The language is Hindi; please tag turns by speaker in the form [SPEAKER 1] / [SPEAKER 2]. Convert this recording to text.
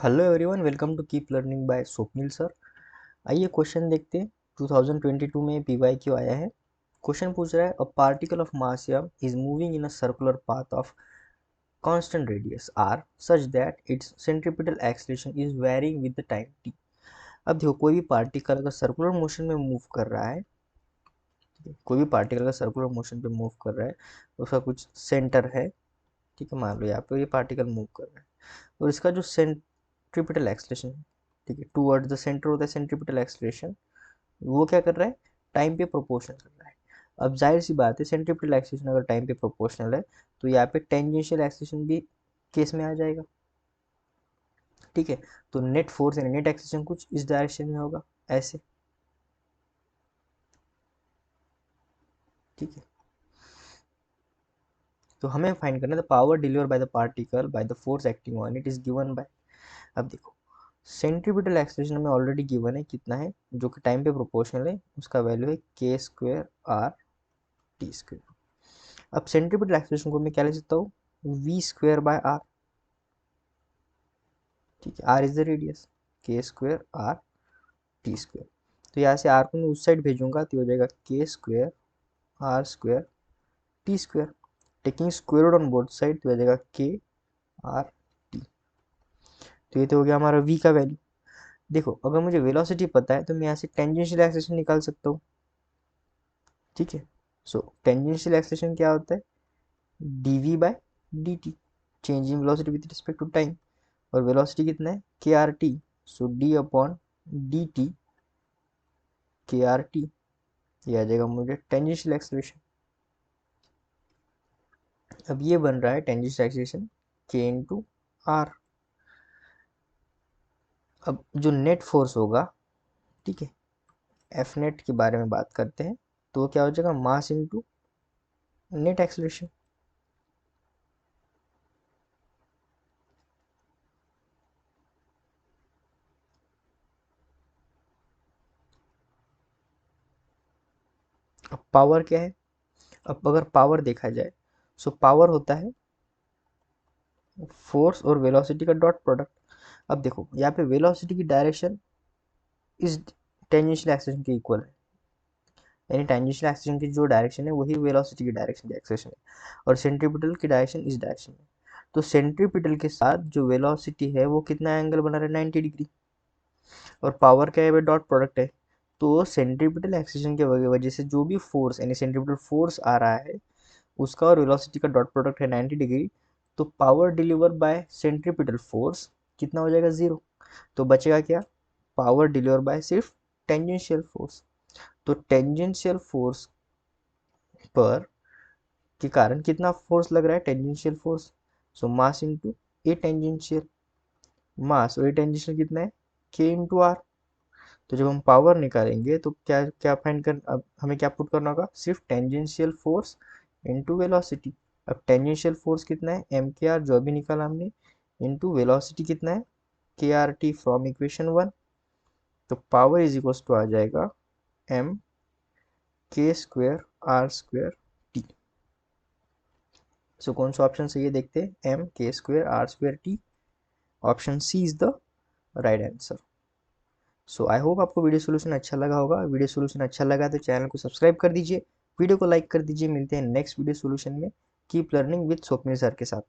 [SPEAKER 1] Hello everyone, welcome to keep learning by Swapnil sir. आइए क्वेश्चन देखते हैं। 2022 में पीवाईक्यू आया है। क्वेश्चन पूछ रहा है a particle of mass m is moving in a circular path of constant radius r such that its centripetal acceleration is varying with the time t। अब देखो, कोई भी पार्टिकल अगर सर्कुलर मोशन में मूव कर रहा है, कोई भी पार्टिकल अगर सर्कुलर मोशन पे मूव कर रहा है तो उसका कुछ सेंटर है। ठीक है, मान लो यहाँ पे ये पार्टिकल मूव कर रहा है और इसका जो सेंट्रीपिटल एक्सलेशन, ठीक है, टूवर्ड द सेंटर होता है सेंट्रीपिटल एक्सलेशन, वो क्या कर रहा है, टाइम पे प्रोपोर्शनल कर रहा है। अब जाहिर सी बात है, सेंट्रीपिटल एक्सलेशन अगर टाइम पे प्रोपोर्शनल है तो यहाँ पे टेंजेंशियल एक्सलेशन भी केस में आ जाएगा। ठीक है, तो नेट फोर्स यानी नेट एक्सलेशन कुछ इस डायरेक्शन में होगा, ऐसे। ठीक है, तो हमें फाइंड करना है the power deliver by the particle by the force acting on it is given by. अब देखो, सेंट्रीपिटल एक्सलेशन में ऑलरेडी गिवन है, कितना है, जो कि टाइम पे प्रोपोर्शनल है, उसका वैल्यू है के स्क्वेयर आर टी स्क्वेयर। अब सेंट्रीपिटल एक्सलेशन को मैं क्या लिख सकता हूँ, वी स्क्वेयर बाय आर। ठीक है, r is the radius, k square r t square. तो यहाँ से आर को मैं उस साइड भेजूंगा तो हो जाएगा k square r square t square. Taking square root on both side तो हो जाएगा के आर टी। तो ये तो हो गया हमारा वी का वैल्यू। देखो, अगर मुझे वेलोसिटी पता है तो मैं यहाँ से टेंजेंशियल एक्सेलेरेशन निकाल सकता हूँ। ठीक है, सो टेंजेंशियल एक्सेलेरेशन क्या होता है, dv by dt, change in velocity with respect to time. और वेलोसिटी कितना है, k r t, so d upon d t k r t. ये आ जाएगा मुझे टेंजेंशियल एक्सेलेरेशन। अब ये बन रहा है टेंजेंशियल एक्सेलेरेशन के इंटू आर। अब जो नेट फोर्स होगा, ठीक है, एफ नेट के बारे में बात करते हैं, तो वो क्या हो जाएगा, मास इंटू नेट एक्सेलेरेशन। अब पावर क्या है, अब अगर पावर देखा जाए, सो पावर होता है फोर्स और वेलोसिटी का डॉट प्रोडक्ट। अब देखो, यहाँ पे वेलोसिटी की डायरेक्शन इस टेंजेंशियल एक्सेलेरेशन के इक्वल है, यानी टेंजेंशियल एक्सेलेरेशन की जो डायरेक्शन है वही वेलोसिटी की डायरेक्शन की एक्सेलेरेशन है, और सेंट्रीपिटल की डायरेक्शन इस डायरेक्शन में। तो सेंट्रीपिटल के साथ जो वेलोसिटी है वो कितना एंगल बना रहा है, 90 डिग्री। और पावर क्या है, डॉट प्रोडक्ट है। तो सेंट्रीपिटल एक्सेलेरेशन की वजह से जो भी फोर्स यानी सेंट्रीपिटल फोर्स आ रहा है, उसका और वेलोसिटी का डॉट प्रोडक्ट है 90 डिग्री। तो power deliver by centripetal force कितना हो जाएगा, जीरो। तो बचेगा क्या, पावर डिलीवर बाय सिर्फ टेंजेंशियल फोर्स। तो टेंजेंशियल फोर्स पर के कारण कितना फोर्स लग रहा है, tangential force. So mass into a tangential, mass और ए टेंजेंशियल कितना है, के इंटू आर। तो जब हम पावर निकालेंगे तो क्या क्या फाइंड कर, अब हमें क्या पुट करना होगा, सिर्फ टेंजेंशियल फोर्स इंटू वेलोसिटी। अब टेंजेंशियल फोर्स कितना है, एम के आर जो अभी निकाला हमने, इंटू वेलोसिटी कितना है, k r T from equation 1। तो पावर इज इक्वल टू आ जाएगा m k square r square t. So कौन सा ऑप्शन सही है देखते हैं, m k square r square t. Option C is the right answer. So I hope आपको वीडियो सोल्यूशन अच्छा लगा होगा। वीडियो सोल्यूशन अच्छा लगा तो चैनल को सब्सक्राइब कर दीजिए, वीडियो को लाइक कर दीजिए। मिलते हैं नेक्स्ट वीडियो सोल्यूशन में। Keep learning with Swapnil sir के साथ।